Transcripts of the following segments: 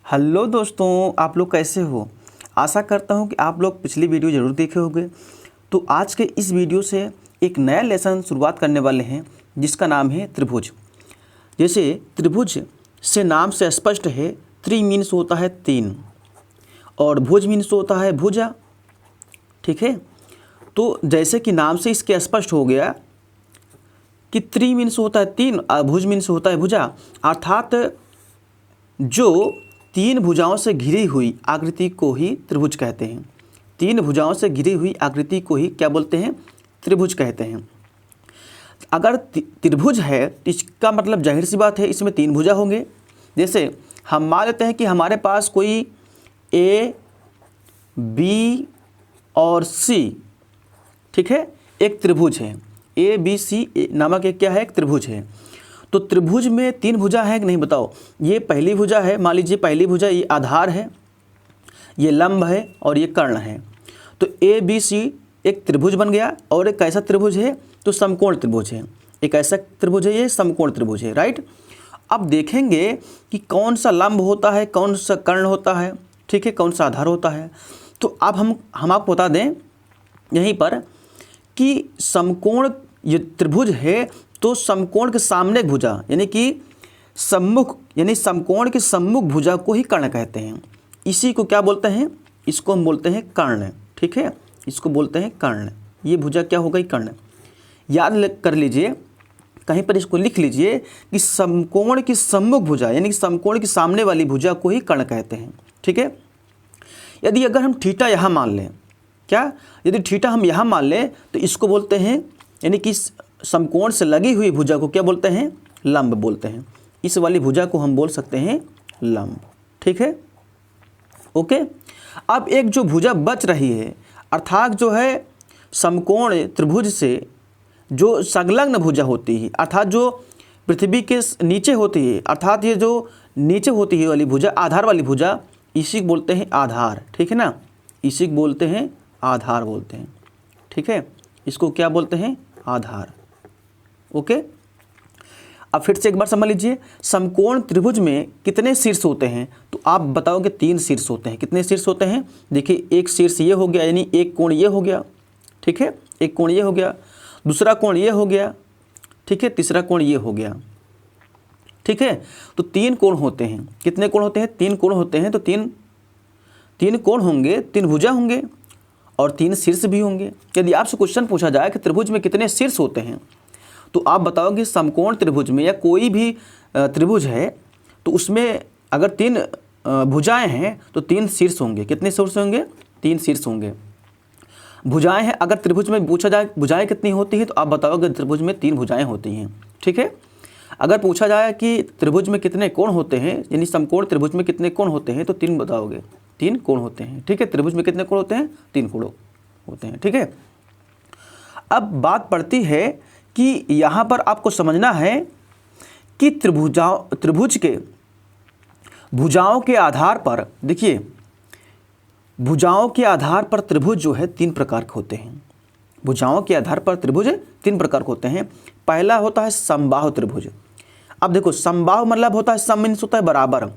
Hello दोस्तों, आप लोग कैसे हो। आशा करता हूँ कि आप लोग पिछली वीडियो ज़रूर देखे होंगे। तो आज के इस वीडियो से एक नया लेसन शुरुआत करने वाले हैं जिसका नाम है त्रिभुज। जैसे त्रिभुज से नाम से स्पष्ट है, त्रि मीन्स होता है तीन और भुज मीन्स होता है भुजा। ठीक है, तो जैसे कि नाम से इसके स्पष्ट हो गया कि त्रि मीन्स होता है तीन और भुज मीन्स होता है भुजा, अर्थात जो तीन भुजाओं से घिरी हुई आकृति को ही त्रिभुज कहते हैं। तीन भुजाओं से घिरी हुई आकृति को ही क्या बोलते हैं? त्रिभुज कहते हैं। अगर त्रिभुज है तो इसका मतलब जाहिर सी बात है इसमें तीन भुजा होंगे। जैसे हम मान लेते हैं कि हमारे पास कोई ए, बी और सी, ठीक है, एक त्रिभुज है। ए बी सी नामक एक क्या है? एक त्रिभुज है। तो त्रिभुज में तीन भुजा है कि नहीं बताओ। ये पहली भुजा है, मान लीजिए पहली भुजा ये आधार है, ये लंब है और ये कर्ण है। तो ए बी सी एक त्रिभुज बन गया। और एक कैसा त्रिभुज है? तो समकोण त्रिभुज है। एक ऐसा त्रिभुज है, ये समकोण त्रिभुज है, राइट। अब देखेंगे कि कौन सा लंब होता है, कौन सा कर्ण होता है, ठीक है, कौन सा आधार होता है। तो अब हम आपको बता दें यहीं पर कि समकोण ये त्रिभुज है तो समकोण के सामने भुजा यानी कि सम्मुख यानी समकोण के सम्मुख भुजा को ही कर्ण कहते हैं। इसी को क्या बोलते हैं? इसको हम बोलते हैं कर्ण। ठीक है, इसको बोलते हैं कर्ण। ये भुजा क्या हो गई? कर्ण। याद कर लीजिए, कहीं पर इसको लिख लीजिए कि समकोण की सम्मुख भुजा यानी कि समकोण के सामने वाली भुजा को ही कर्ण कहते हैं। ठीक है, यदि अगर हम थीटा यहाँ मान लें, क्या यदि थीटा हम यहाँ मान लें तो इसको बोलते हैं यानी कि समकोण से लगी हुई भुजा को क्या बोलते हैं? लंब बोलते हैं। इस वाली भुजा को हम बोल सकते हैं लंब। ठीक है, ओके। अब एक जो भुजा बच रही है, अर्थात जो है समकोण त्रिभुज से जो संलग्न भुजा होती है, अर्थात जो पृथ्वी के नीचे होती है, अर्थात ये जो नीचे होती है वाली भुजा, आधार वाली भुजा, इसी को बोलते हैं आधार। ठीक है ना, इसी को बोलते हैं आधार बोलते हैं। ठीक है, इसको क्या बोलते हैं? आधार। ओके, अब फिर से एक बार समझ लीजिए, समकोण त्रिभुज में कितने शीर्ष होते हैं? तो आप बताओगे तीन शीर्ष होते हैं। कितने शीर्ष होते हैं? देखिए, एक शीर्ष ये हो गया यानी एक कोण ये हो गया, ठीक है, एक कोण ये हो गया, दूसरा कोण ये हो गया, ठीक है, तीसरा कोण ये हो गया। ठीक है, तो तीन कोण होते हैं। कितने कोण होते हैं? तीन कोण होते हैं। तो तीन कोण होंगे, तीन भुजा होंगे और तीन शीर्ष भी होंगे। यदि आपसे क्वेश्चन पूछा जाए कि त्रिभुज में कितने शीर्ष होते हैं, तो आप बताओगे समकोण त्रिभुज में या कोई भी त्रिभुज है तो उसमें अगर तीन भुजाएं हैं तो तीन शीर्ष होंगे। कितने शीर्ष होंगे? तीन शीर्ष होंगे। भुजाएं हैं, अगर त्रिभुज में पूछा जाए भुजाएं कितनी होती हैं तो आप बताओगे त्रिभुज में तीन भुजाएं होती हैं। ठीक है, अगर पूछा जाए कि त्रिभुज में कितने कोण होते हैं यानी समकोण त्रिभुज में कितने कोण होते हैं तो तीन बताओगे, तीन कोण होते हैं। ठीक है, त्रिभुज में कितने कोण होते हैं? तीन कोण होते हैं। ठीक है, अब बात पड़ती है कि यहाँ पर आपको समझना है कि त्रिभुज के भुजाओं के आधार पर, देखिए भुजाओं के आधार पर त्रिभुज जो है तीन प्रकार के होते हैं। भुजाओं के आधार पर त्रिभुज तीन प्रकार के होते हैं। पहला होता है समबाहु त्रिभुज। अब देखो, समबाहु मतलब होता है, सम मीन्स होता है बराबर,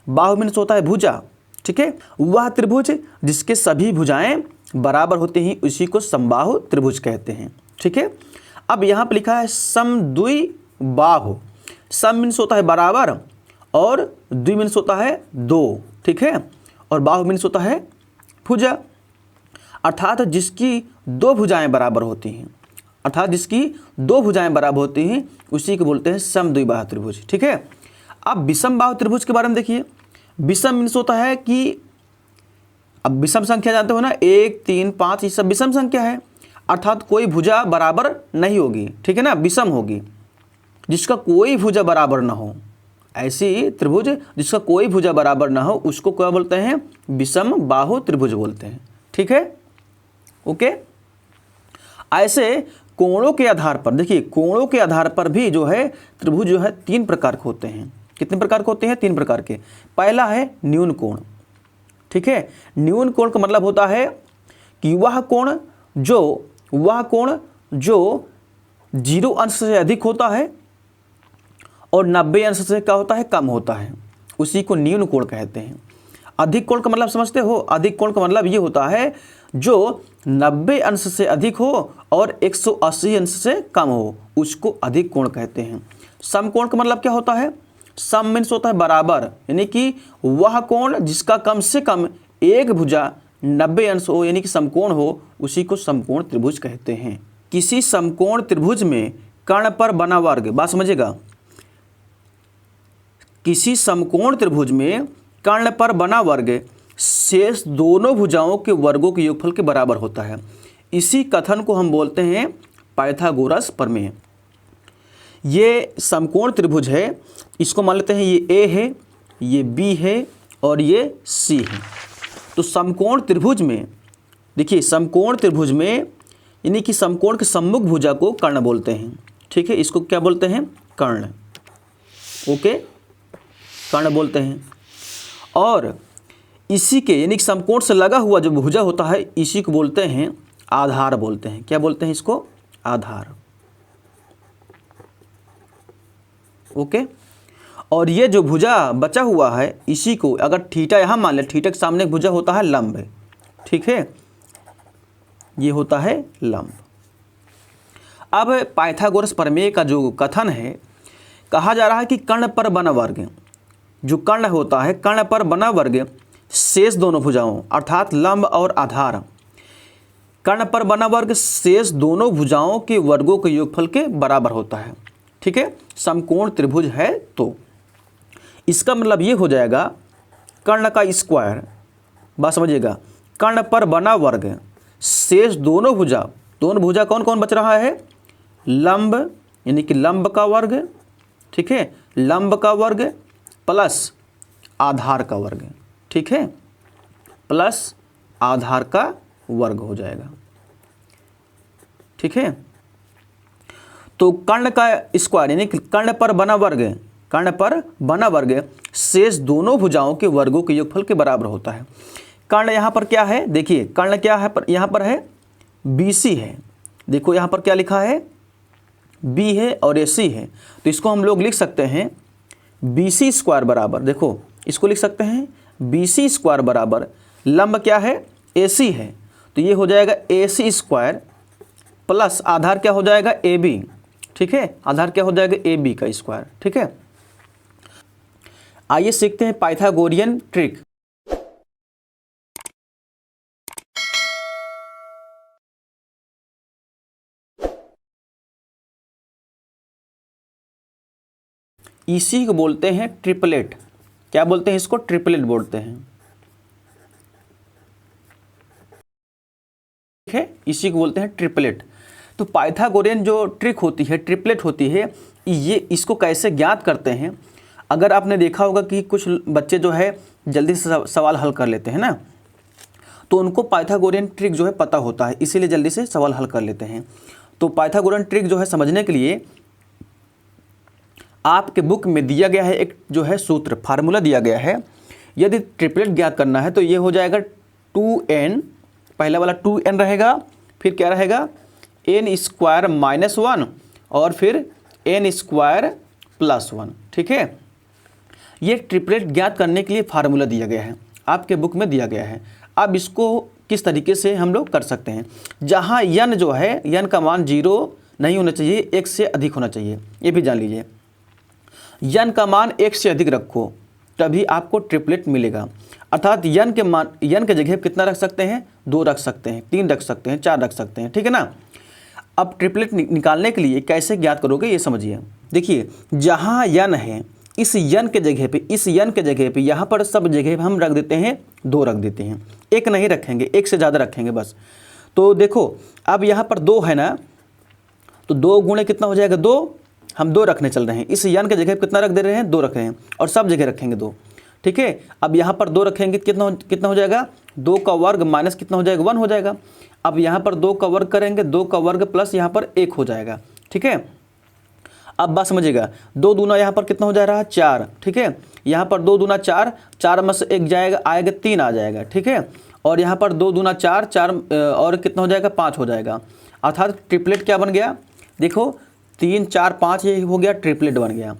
बाहु मीन्स होता है भुजा। ठीक है, वह त्रिभुज जिसके सभी भुजाएं बराबर होती हैं उसी को समबाहु त्रिभुज कहते हैं। ठीक है, अब यहाँ पर लिखा है समद्विबाहु। सम मीन्स होता है बराबर और द्वि मीन्स होता है दो, ठीक है, और बाहु मीन्स होता है भुजा, अर्थात जिसकी दो भुजाएं बराबर होती हैं, अर्थात जिसकी दो भुजाएं बराबर होती हैं उसी को बोलते हैं समद्विबाहु त्रिभुज। ठीक है, अब विषम बाहु त्रिभुज के बारे में देखिए। विषम मीन्स होता है कि अब विषम संख्या जानते हो ना, 1 3 5 ये सब विषम संख्या है, अर्थात कोई भुजा बराबर नहीं होगी। ठीक है ना, विषम होगी, जिसका कोई भुजा बराबर ना हो। ऐसी त्रिभुज जिसका कोई भुजा बराबर ना हो उसको क्या बोलते हैं? विषम बाहु त्रिभुज बोलते हैं। ठीक है, ओके। ऐसे कोणों के आधार पर, देखिए कोणों के आधार पर भी जो है त्रिभुज जो है तीन प्रकार के होते हैं। कितने प्रकार के होते हैं? तीन प्रकार के। पहला है न्यून कोण। ठीक है, न्यून कोण का मतलब होता है कि वह कोण जो 0 अंश से अधिक होता है और 90 अंश से क्या होता है? कम होता है, उसी को न्यून कोण कहते हैं। अधिक कोण का मतलब समझते हो? अधिक कोण का मतलब ये होता है जो 90 अंश से अधिक हो और 180 अंश से कम हो, उसको अधिक कोण कहते हैं। समकोण का मतलब क्या होता है? सम मीन्स होता है बराबर, यानी कि वह कोण जिसका कम से कम एक भुजा 90 अंश हो, यानी कि समकोण हो, उसी को समकोण त्रिभुज कहते हैं। किसी समकोण त्रिभुज में कर्ण पर बना वर्ग, बात समझिएगा, किसी समकोण त्रिभुज में कर्ण पर बना वर्ग शेष दोनों भुजाओं के वर्गों के योगफल के बराबर होता है। इसी कथन को हम बोलते हैं पाइथागोरस प्रमेय। ये समकोण त्रिभुज है, इसको मान लेते हैं ये ए है, ये बी है और ये सी है। तो समकोण त्रिभुज में देखिए, समकोण त्रिभुज में यानी कि समकोण के सम्मुख भुजा को कर्ण बोलते हैं। ठीक है, इसको क्या बोलते हैं? कर्ण। ओके, कर्ण बोलते हैं। और इसी के यानी कि समकोण से लगा हुआ जो भुजा होता है, इसी को बोलते हैं आधार बोलते हैं। क्या बोलते हैं इसको? आधार। ओके, और ये जो भुजा बचा हुआ है, इसी को अगर थीटा यहाँ मान ले, थीटा के सामने एक भुजा होता है लंब, ठीक है, ये होता है लंब। अब पाइथागोरस प्रमेय का जो कथन है, कहा जा रहा है कि कर्ण पर बना वर्ग, जो कर्ण होता है, कर्ण पर बना वर्ग शेष दोनों भुजाओं अर्थात लंब और आधार, कर्ण पर बना वर्ग शेष दोनों भुजाओं के वर्गों के योगफल के बराबर होता है। ठीक है, समकोण त्रिभुज है तो इसका मतलब ये हो जाएगा कर्ण का स्क्वायर, बात समझिएगा, कर्ण पर बना वर्ग शेष दोनों भुजा कौन कौन बच रहा है? लंब, यानी कि लंब का वर्ग, ठीक है, लंब का वर्ग प्लस आधार का वर्ग, ठीक है, प्लस आधार का वर्ग हो जाएगा। ठीक है, तो कर्ण का स्क्वायर यानी कि कर्ण पर बना वर्ग शेष दोनों भुजाओं के वर्गों के योगफल के बराबर होता है। कर्ण यहाँ पर क्या है? देखिए, कर्ण क्या है यहाँ पर है? BC है। देखो यहाँ पर क्या लिखा है? B है और AC है, तो इसको हम लोग लिख सकते हैं BC स्क्वायर बराबर, देखो इसको लिख सकते हैं BC स्क्वायर बराबर लंब क्या है? AC है, तो ये हो जाएगा AC स्क्वायर प्लस आधार क्या हो जाएगा? AB। ठीक है, आधार क्या हो जाएगा? AB का स्क्वायर। ठीक है, आइए सीखते हैं पाइथागोरियन ट्रिक। इसी को बोलते हैं ट्रिपलेट। क्या बोलते हैं इसको? ट्रिपलेट बोलते हैं। ठीक है, इसी को बोलते हैं ट्रिपलेट। तो पाइथागोरियन जो ट्रिक होती है, ट्रिपलेट होती है, ये इसको कैसे ज्ञात करते हैं? अगर आपने देखा होगा कि कुछ बच्चे जो है जल्दी से सवाल हल कर लेते हैं ना, तो उनको पाइथागोरियन ट्रिक जो है पता होता है, इसीलिए जल्दी से सवाल हल कर लेते हैं। तो पाइथागोरियन ट्रिक जो है समझने के लिए आपके बुक में दिया गया है एक जो है सूत्र, फार्मूला दिया गया है। यदि ट्रिपलेट ज्ञात करना है तो ये हो जाएगा 2n, पहला वाला 2n रहेगा, फिर क्या रहेगा? n स्क्वायर माइनस 1 और फिर n स्क्वायर प्लस 1। ठीक है, ये ट्रिपलेट ज्ञात करने के लिए फार्मूला दिया गया है, आपके बुक में दिया गया है। अब इसको किस तरीके से हम लोग कर सकते हैं? जहाँ n जो है, n का मान 0 नहीं होना चाहिए, 1 से अधिक होना चाहिए, ये भी जान लीजिए। n का मान 1 से अधिक रखो, तभी आपको ट्रिपलेट मिलेगा। अर्थात n के जगह कितना रख सकते हैं? 2 रख सकते हैं, 3 रख सकते हैं, 4 रख सकते हैं। ठीक है ना। अब ट्रिपलेट निकालने के लिए कैसे ज्ञात करोगे ये समझिए। देखिए, जहाँ n है, इस n के जगह पे यहाँ पर सब जगह पे हम रख देते हैं 2 रख देते हैं, 1 नहीं रखेंगे, 1 से ज़्यादा रखेंगे बस। तो देखो, अब यहाँ पर 2 है ना, तो 2 गुणे कितना हो जाएगा? 2, हम 2 रखने चल रहे हैं। इस n के जगह पे कितना रख दे रहे हैं? 2 रख रहे हैं, और सब जगह रखेंगे 2। ठीक है, अब यहाँ पर 2 रखेंगे, कितना हो जाएगा? 2 का वर्ग माइनस कितना हो जाएगा? 1 हो जाएगा। अब यहाँ पर 2 का वर्ग करेंगे, 2 का वर्ग प्लस यहाँ पर 1 हो जाएगा। ठीक है, अब बात समझिएगा, 2 दूना यहाँ पर कितना हो जा रहा है? 4। ठीक है, यहाँ पर 2 दूना 4, 4 में से 1 जाएगा, आएगा 3 आ जाएगा। ठीक है, और यहाँ पर 2 दूना 4, 4 और कितना हो जाएगा? 5 हो जाएगा। अर्थात ट्रिपलेट क्या बन गया? देखो, 3 4 5 ये हो गया, ट्रिपलेट बन गया।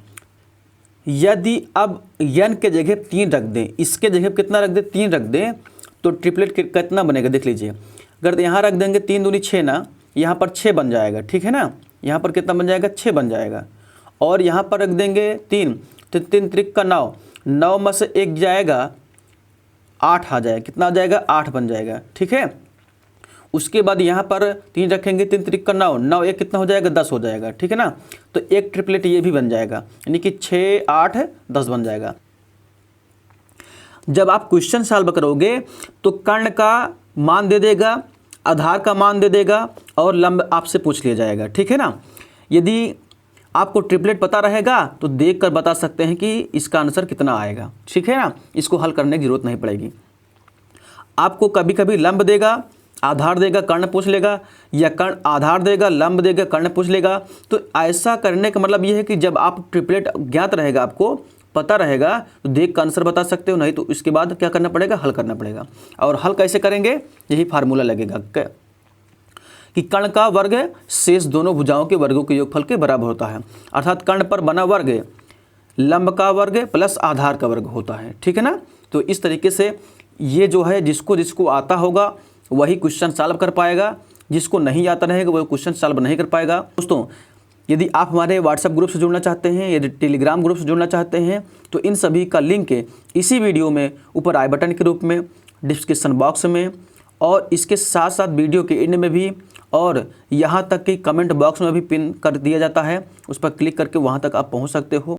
यदि अब n के जगह 3 रख दें, इसके जगह कितना रख दें, 3 रख दें, तो ट्रिपलेट कितना बनेगा देख लीजिए। अगर यहाँ रख देंगे 3 दूनी 6 ना, यहाँ पर 6 बन जाएगा, ठीक है ना। यहाँ पर कितना बन जाएगा, 6 बन जाएगा। और यहाँ पर रख देंगे 3, तो 3 त्रिक का 9, 9 में से 1 जाएगा 8 आ जाएगा, कितना आ जाएगा, 8 बन जाएगा, ठीक है। उसके बाद यहाँ पर 3 रखेंगे, 3 त्रिक का 9, 9 1 कितना हो जाएगा, 10 हो जाएगा, ठीक है ना। तो एक ट्रिपलेट ये भी बन जाएगा, यानी कि 6 8 10 बन जाएगा। जब आप क्वेश्चन सॉल्व करोगे तो कर्ण का मान दे देगा, आधार का मान दे देगा और लंब आपसे पूछ लिया जाएगा, ठीक है ना। यदि आपको ट्रिपलेट पता रहेगा तो देखकर बता सकते हैं कि इसका आंसर कितना आएगा, ठीक है ना। इसको हल करने की जरूरत नहीं पड़ेगी। आपको कभी कभी लंब देगा, आधार देगा, कर्ण पूछ लेगा, या कर्ण आधार देगा, लंब देगा, कर्ण पूछ लेगा। तो ऐसा करने का मतलब ये है कि जब आप ट्रिपलेट ज्ञात रहेगा, आपको पता रहेगा, तो देख का आंसर बता सकते हो, नहीं तो इसके बाद क्या करना पड़ेगा, हल करना पड़ेगा। और हल कैसे करेंगे, यही फार्मूला लगेगा कि कर्ण का वर्ग शेष दोनों भुजाओं के वर्गों के योगफल के बराबर होता है। अर्थात कर्ण पर बना वर्ग लंब का वर्ग प्लस आधार का वर्ग होता है, ठीक है ना। तो इस तरीके से ये जो है जिसको जिसको आता होगा वही क्वेश्चन सॉल्व कर पाएगा, जिसको नहीं आता रहेगा वो क्वेश्चन सॉल्व नहीं कर पाएगा। दोस्तों, यदि आप हमारे व्हाट्सएप ग्रुप से जुड़ना चाहते हैं, यदि टेलीग्राम ग्रुप से जुड़ना चाहते हैं, तो इन सभी का लिंक इसी वीडियो में ऊपर आई बटन के रूप में, डिस्क्रिप्शन बॉक्स में, और इसके साथ साथ वीडियो के एंड में भी, और यहाँ तक कि कमेंट बॉक्स में भी पिन कर दिया जाता है। उस पर क्लिक करके वहाँ तक आप पहुँच सकते हो।